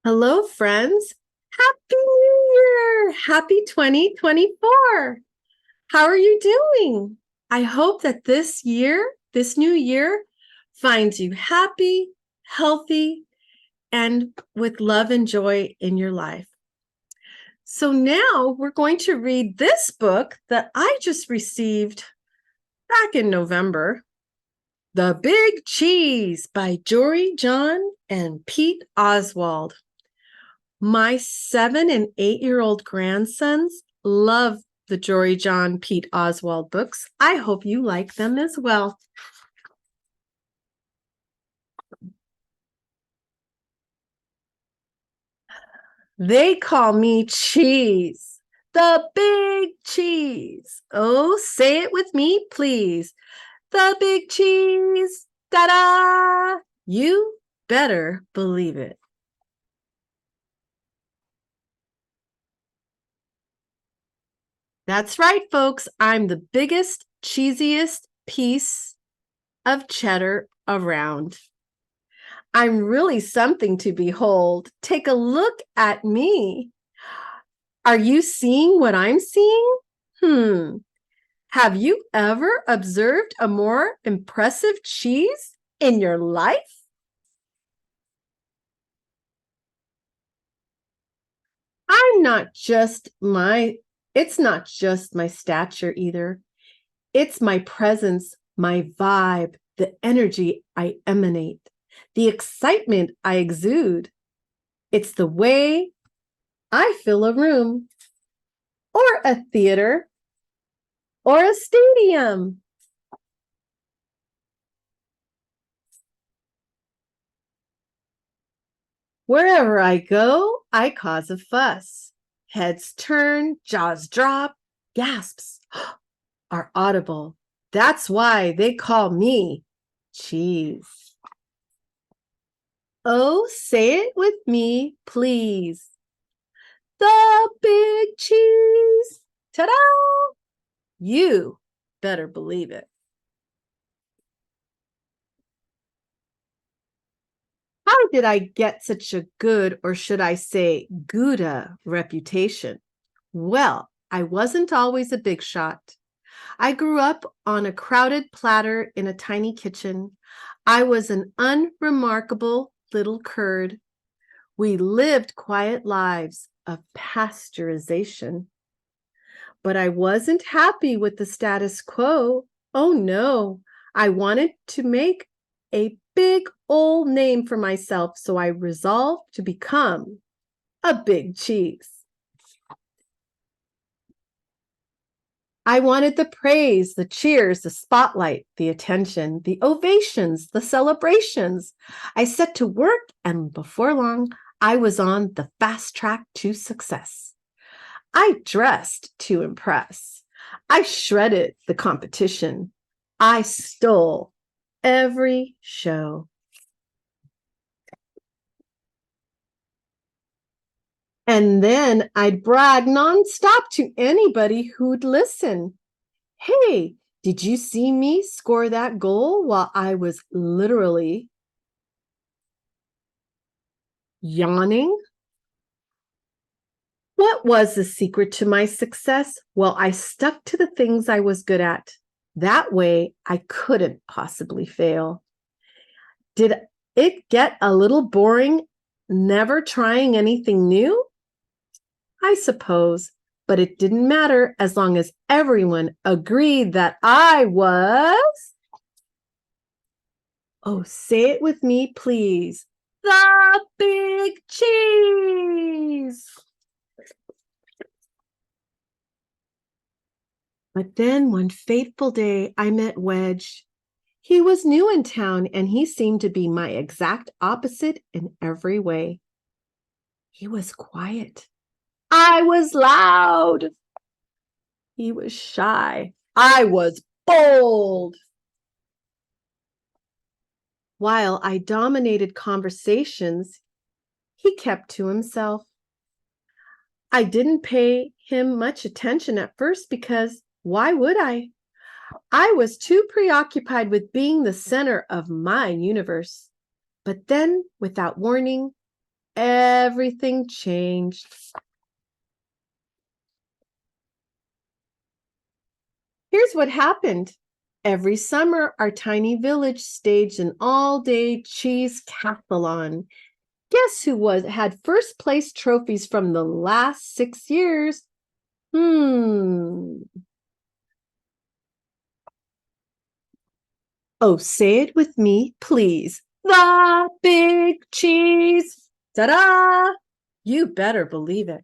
Hello, friends. Happy New Year! Happy 2024. How are you doing? I hope that this new year, finds you happy, healthy, and with love and joy in your life. So now we're going to read this book that I just received back in November, The Big Cheese by Jory, John, and Pete Oswald. My 7 and 8-year-old grandsons love the Jory John Pete Oswald books. I hope you like them as well. They call me Cheese, the Big Cheese. Oh, say it with me, please. The Big Cheese. Ta-da! You better believe it. That's right, folks. I'm the biggest, cheesiest piece of cheddar around. I'm really something to behold. Take a look at me. Are you seeing what I'm seeing? Have you ever observed a more impressive cheese in your life? It's not just my stature either. It's my presence, my vibe, the energy I emanate, the excitement I exude. It's the way I fill a room or a theater or a stadium. Wherever I go, I cause a fuss. Heads turn, jaws drop, gasps are audible. That's why they call me Cheese. Oh, say it with me, please. The Big Cheese. Ta-da! You better believe it. How did I get such a good, or should I say Gouda reputation? Well, I wasn't always a big shot. I grew up on a crowded platter in a tiny kitchen. I was an unremarkable little curd. We lived quiet lives of pasteurization. But I wasn't happy with the status quo. Oh no, I wanted to make a big old name for myself, so I resolved to become a big cheese. I wanted the praise, the cheers, the spotlight, the attention, the ovations, the celebrations. I set to work, and before long, I was on the fast track to success. I dressed to impress. I shredded the competition. I stole every show. And then I'd brag nonstop to anybody who'd listen. Hey, did you see me score that goal while I was literally yawning? What was the secret to my success? Well, I stuck to the things I was good at. That way, I couldn't possibly fail. Did it get a little boring, never trying anything new? I suppose, but it didn't matter as long as everyone agreed that I was, oh, say it with me, please, the Big Cheese. But then one fateful day, I met Wedge. He was new in town, and he seemed to be my exact opposite in every way. He was quiet. I was loud. He was shy. I was bold. While I dominated conversations, he kept to himself. I didn't pay him much attention at first because why would I? I was too preoccupied with being the center of my universe. But then, without warning, everything changed. Here's what happened. Every summer, our tiny village staged an all-day cheese-cathlon. Guess who had first place trophies from the last 6 years? Oh, say it with me, please. The big cheese. Ta-da! You better believe it.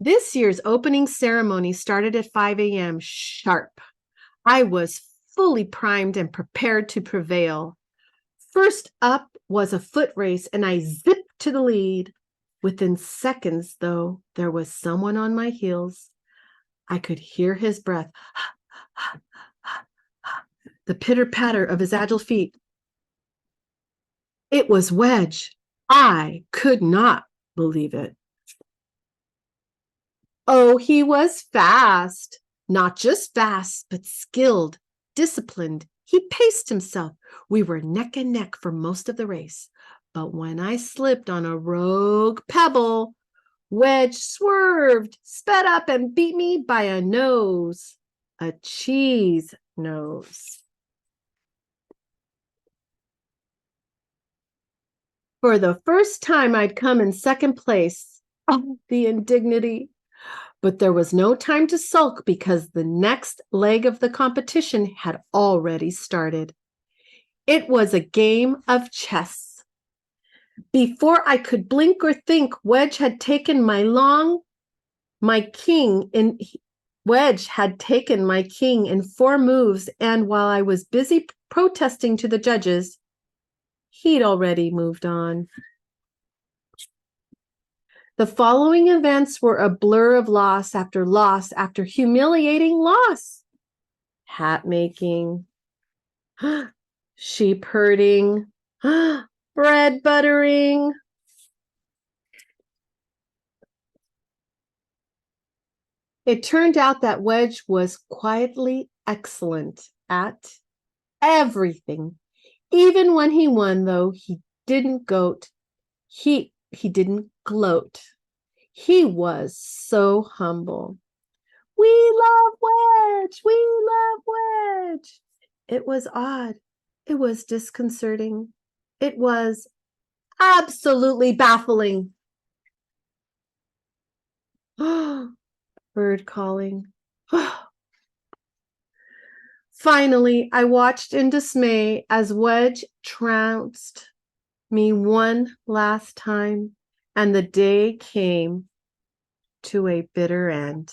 This year's opening ceremony started at 5 a.m. sharp. I was fully primed and prepared to prevail. First up was a foot race, and I zipped to the lead. Within seconds, though, there was someone on my heels. I could hear his breath, the pitter-patter of his agile feet. It was Wedge. I could not believe it. Oh, he was fast. Not just fast, but skilled, disciplined. He paced himself. We were neck and neck for most of the race. But when I slipped on a rogue pebble, Wedge swerved, sped up, and beat me by a nose. A cheese nose. For the first time, I'd come in second place. Oh, the indignity. But there was no time to sulk because the next leg of the competition had already started. It was a game of chess. Before I could blink or think, Wedge had taken my king in 4 moves, and while I was busy protesting to the judges, he'd already moved on. The following events were a blur of loss after humiliating loss. Hat making, sheep herding, bread buttering. It turned out that Wedge was quietly excellent at everything. Even when he won, though, he didn't gloat. He didn't gloat. He was so humble. We love Wedge. We love Wedge. It was odd. It was disconcerting. It was absolutely baffling. Bird calling. Finally, I watched in dismay as Wedge trounced me one last time, and the day came to a bitter end.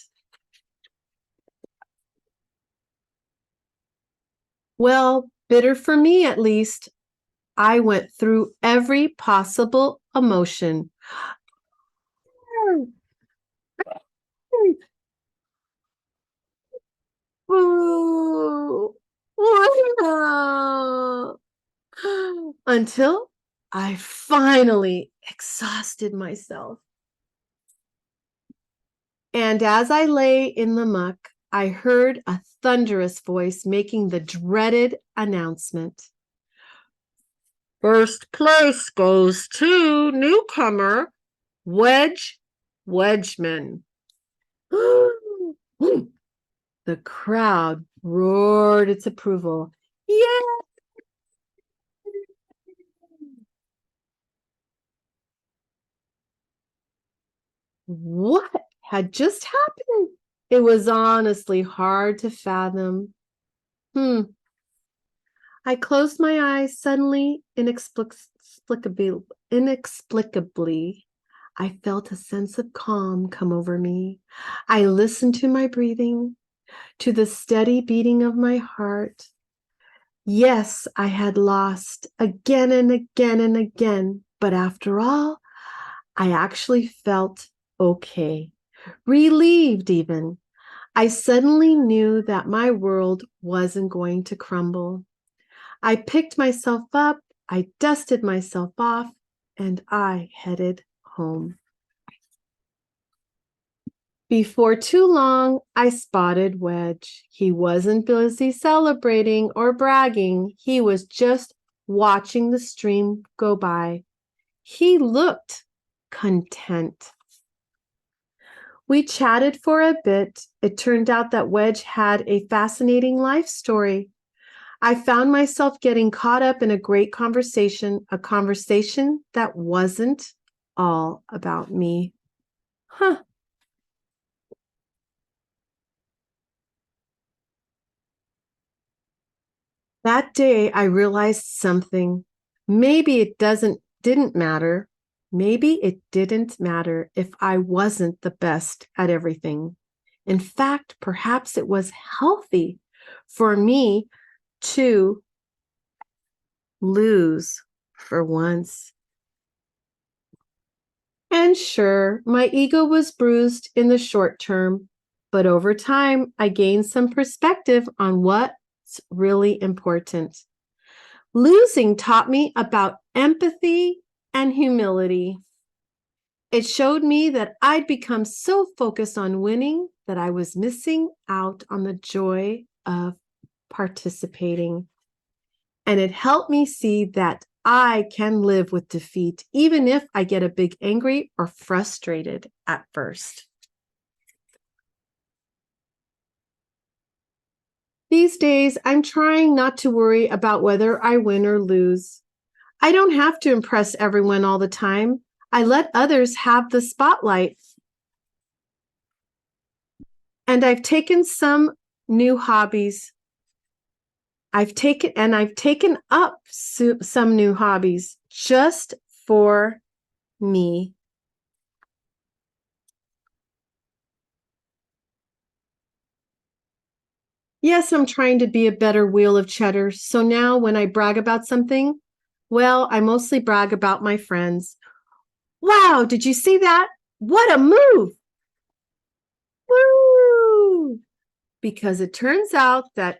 Well, bitter for me at least. I went through every possible emotion. Until I finally exhausted myself. And as I lay in the muck, I heard a thunderous voice making the dreaded announcement. First place goes to newcomer Wedge Wedgman. The crowd roared its approval. Yeah! What had just happened? It was honestly hard to fathom. I closed my eyes suddenly, inexplicably. I felt a sense of calm come over me. I listened to my breathing, to the steady beating of my heart. Yes, I had lost again and again and again, but after all, I actually felt okay, relieved even. I suddenly knew that my world wasn't going to crumble. I picked myself up, I dusted myself off, and I headed home. Before too long, I spotted Wedge. He wasn't busy celebrating or bragging. He was just watching the stream go by. He looked content. We chatted for a bit. It turned out that Wedge had a fascinating life story. I found myself getting caught up in a great conversation, a conversation that wasn't all about me. Huh. That day I realized something. Maybe it didn't matter. Maybe it didn't matter if I wasn't the best at everything. In fact, perhaps it was healthy for me to lose for once. And sure, my ego was bruised in the short term, but over time, I gained some perspective on what's really important. Losing taught me about empathy and humility. It showed me that I'd become so focused on winning that I was missing out on the joy of participating. And it helped me see that I can live with defeat, even if I get a bit angry or frustrated at first. These days, I'm trying not to worry about whether I win or lose. I don't have to impress everyone all the time. I let others have the spotlight. And I've taken some new hobbies. I've taken up some new hobbies just for me. Yes, I'm trying to be a better wheel of cheddar. So now when I brag about something, well, I mostly brag about my friends. Wow, did you see that? What a move! Woo! Because it turns out that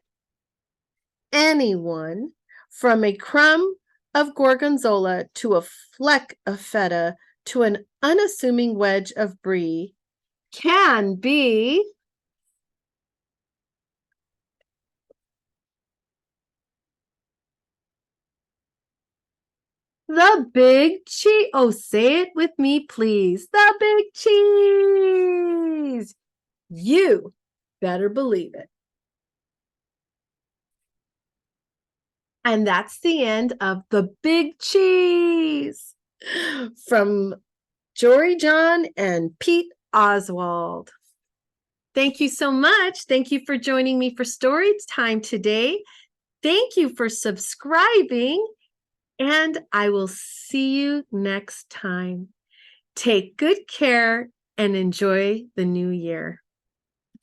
anyone from a crumb of gorgonzola to a fleck of feta to an unassuming wedge of brie can be the big cheese. Oh, say it with me, please. The big cheese. You better believe it. And that's the end of the big cheese from Jory John and Pete Oswald. Thank you so much. Thank you for joining me for story time today. Thank you for subscribing, and I will see you next time. Take good care and enjoy the new year.